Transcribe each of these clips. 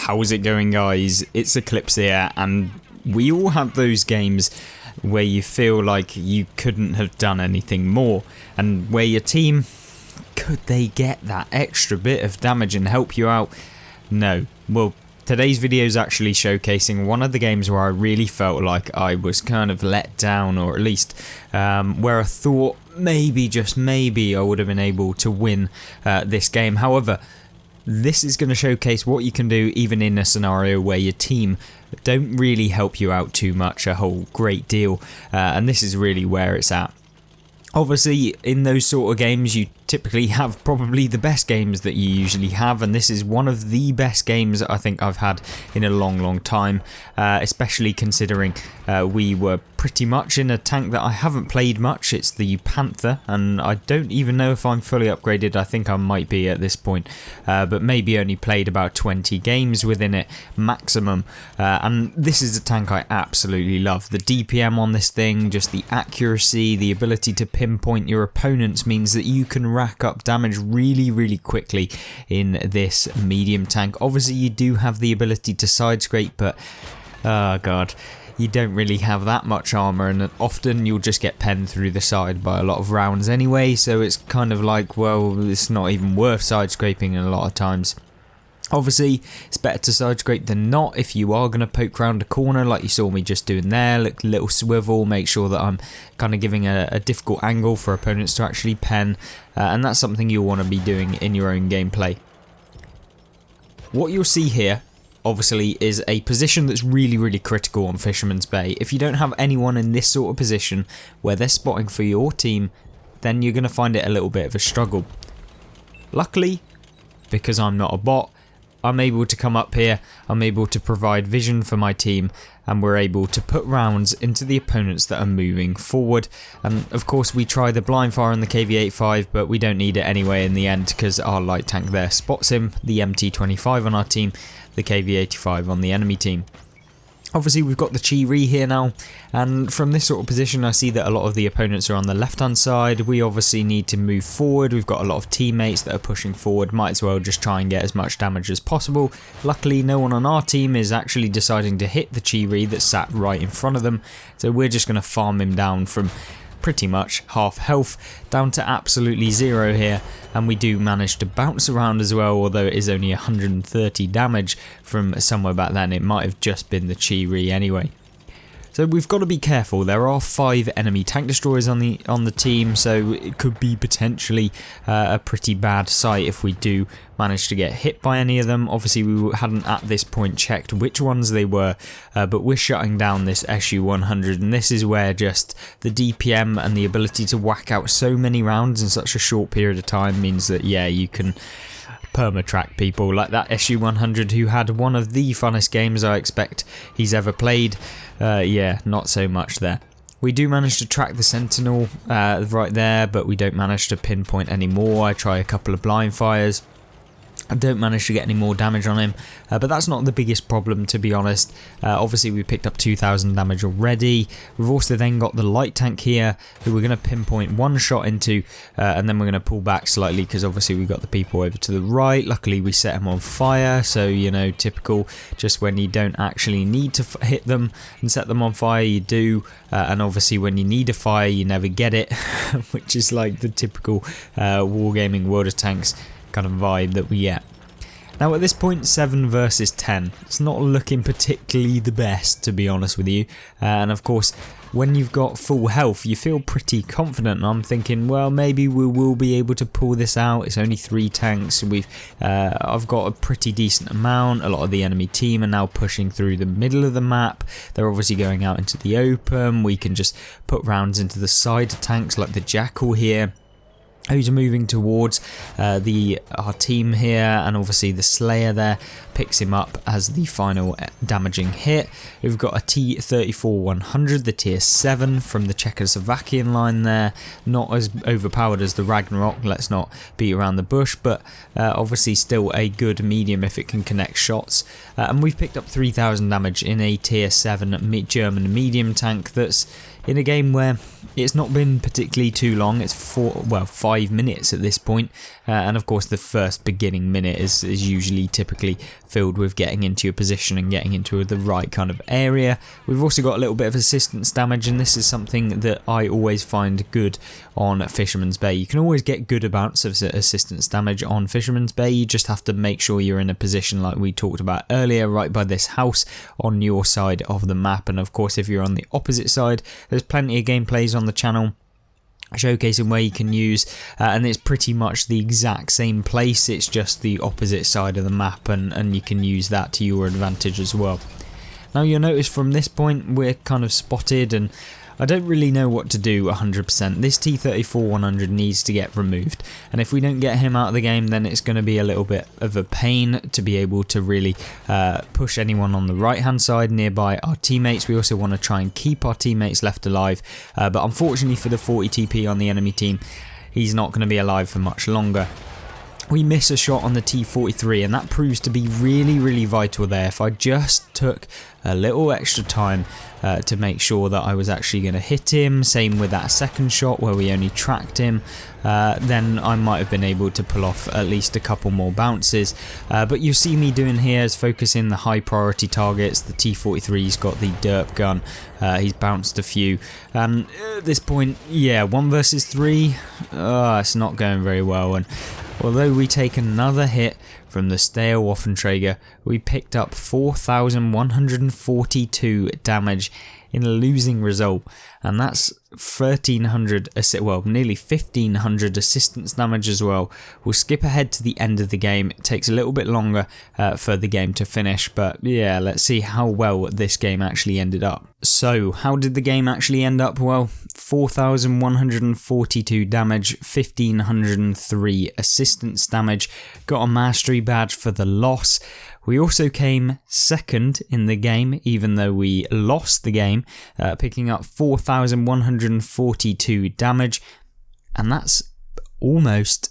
How's it going, guys? It's Eclipse here, and we all have those games where you feel like you couldn't have done anything more, and where your team, could they get that extra bit of damage and help you out? No. Well, today's video is actually showcasing one of the games where I really felt like I was kind of let down, or at least where I thought maybe, just maybe, I would have been able to win this game. However, this is going to showcase what you can do even in a scenario where your team don't really help you out too much, a whole great deal, and this is really where it's at. Obviously, in those sort of games, you typically have probably the best games that you usually have, and this is one of the best games I think I've had in a long time, especially considering we were pretty much in a tank that I haven't played much. It's the Panther, and I don't even know if I'm fully upgraded. I think I might be at this point, but maybe only played about 20 games within it maximum, and this is a tank I absolutely love. The DPM on this thing, just the accuracy, the ability to pinpoint your opponents means that you can rack up damage really quickly in this medium tank. Obviously you do have the ability to side scrape, but oh god, you don't really have that much armor, and often you'll just get penned through the side by a lot of rounds anyway, so it's kind of like, well, it's not even worth side scraping a lot of times. Obviously, it's better to side scrape than not if you are going to poke around a corner like you saw me just doing there. Look, little swivel, make sure that I'm kind of giving a difficult angle for opponents to actually pen, and that's something you'll want to be doing in your own gameplay. What you'll see here, obviously, is a position that's really critical on Fisherman's Bay. If you don't have anyone in this sort of position where they're spotting for your team, then you're going to find it a little bit of a struggle. Luckily, because I'm not a bot, I'm able to come up here, I'm able to provide vision for my team, and we're able to put rounds into the opponents that are moving forward. And of course we try the blind fire on the KV-85, but we don't need it anyway in the end because our light tank there spots him, the MT-25 on our team, the KV-85 on the enemy team. Obviously we've got the Chi-Ri here now, and from this sort of position I see that a lot of the opponents are on the left hand side. We obviously need to move forward. We've got a lot of teammates that are pushing forward, might as well just try and get as much damage as possible. Luckily no one on our team is actually deciding to hit the Chi-Ri that sat right in front of them, so we're just going to farm him down from pretty much half health down to absolutely zero here, and we do manage to bounce around as well, although it is only 130 damage from somewhere back then. It might have just been the Chi-Ri anyway. So we've got to be careful. There are 5 enemy tank destroyers on the team, so it could be potentially a pretty bad sight if we do manage to get hit by any of them. Obviously we hadn't at this point checked which ones they were, but we're shutting down this SU-100, and this is where just the DPM and the ability to whack out so many rounds in such a short period of time means that, yeah, you can perma-track people like that SU-100 who had one of the funnest games I expect he's ever played. Yeah, not so much there. We do manage to track the Sentinel right there, but we don't manage to pinpoint any more. I try a couple of blind fires. I don't manage to get any more damage on him, but that's not the biggest problem, to be honest. Obviously we picked up 2,000 damage already. We've also then got the light tank here who we're going to pinpoint one shot into, and then we're going to pull back slightly because obviously we've got the people over to the right. Luckily we set them on fire, so you know, typical, just when you don't actually need to hit them and set them on fire you do, and obviously when you need a fire you never get it, which is like the typical wargaming World of Tanks kind of vibe that we get. Now at this point, 7 versus 10. It's not looking particularly the best, to be honest with you, and of course when you've got full health you feel pretty confident, and I'm thinking, well, maybe we will be able to pull this out. It's only 3 tanks, I've got a pretty decent amount. A lot of the enemy team are now pushing through the middle of the map. They're obviously going out into the open. We can just put rounds into the side tanks like the Jackal here, who's moving towards our team here, and obviously the Slayer there picks him up as the final damaging hit. We've got a T-34-100, the tier 7 from the Czechoslovakian line there, not as overpowered as the Ragnarok, let's not beat around the bush, but obviously still a good medium if it can connect shots. And we've picked up 3,000 damage in a tier 7 German medium tank that's in a game where it's not been particularly too long. It's 5 minutes at this point, and of course the first beginning minute is usually typically filled with getting into your position and getting into the right kind of area. We've also got a little bit of assistance damage, and this is something that I always find good on Fisherman's Bay. You can always get good amounts of assistance damage on Fisherman's Bay. You just have to make sure you're in a position like we talked about earlier, right by this house on your side of the map. And of course, if you're on the opposite side, there's plenty of gameplays on the channel showcasing where you can use, and it's pretty much the exact same place, it's just the opposite side of the map, and you can use that to your advantage as well. Now you'll notice from this point we're kind of spotted, and I don't really know what to do 100%. This T-34-100 needs to get removed, and if we don't get him out of the game, then it's going to be a little bit of a pain to be able to really push anyone on the right hand side nearby our teammates. We also want to try and keep our teammates left alive, but unfortunately for the 40 TP on the enemy team, he's not going to be alive for much longer. We miss a shot on the T-43, and that proves to be really vital there. If I just took a little extra time to make sure that I was actually going to hit him, same with that second shot where we only tracked him, then I might have been able to pull off at least a couple more bounces. But you see me doing here is focusing the high priority targets. The T-43's got the derp gun, he's bounced a few. At this point, yeah, 1 versus 3, it's not going very well, and although we take another hit from the stale Waffenträger, we picked up 4,142 damage in a losing result, and that's 1,300, well, nearly 1,500 assistance damage as well. We'll skip ahead to the end of the game. It takes a little bit longer for the game to finish, but yeah, let's see how well this game actually ended up. So, how did the game actually end up? Well, 4,142 damage, 1,503 assistance damage, got a mastery badge for the loss. We also came second in the game, even though we lost the game, picking up 4,142 damage, and that's almost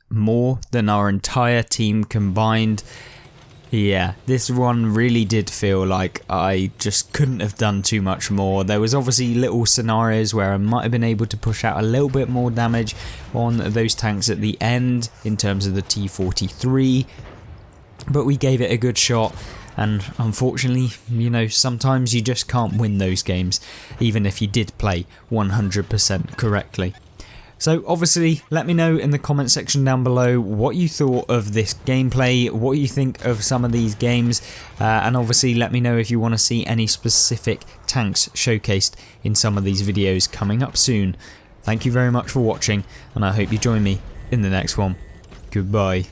more than our entire team combined. Yeah, this one really did feel like I just couldn't have done too much more. There was obviously little scenarios where I might have been able to push out a little bit more damage on those tanks at the end in terms of the T-43, but we gave it a good shot. And unfortunately, you know, sometimes you just can't win those games, even if you did play 100% correctly. So obviously, let me know in the comment section down below what you thought of this gameplay, what you think of some of these games, and obviously let me know if you want to see any specific tanks showcased in some of these videos coming up soon. Thank you very much for watching, and I hope you join me in the next one. Goodbye.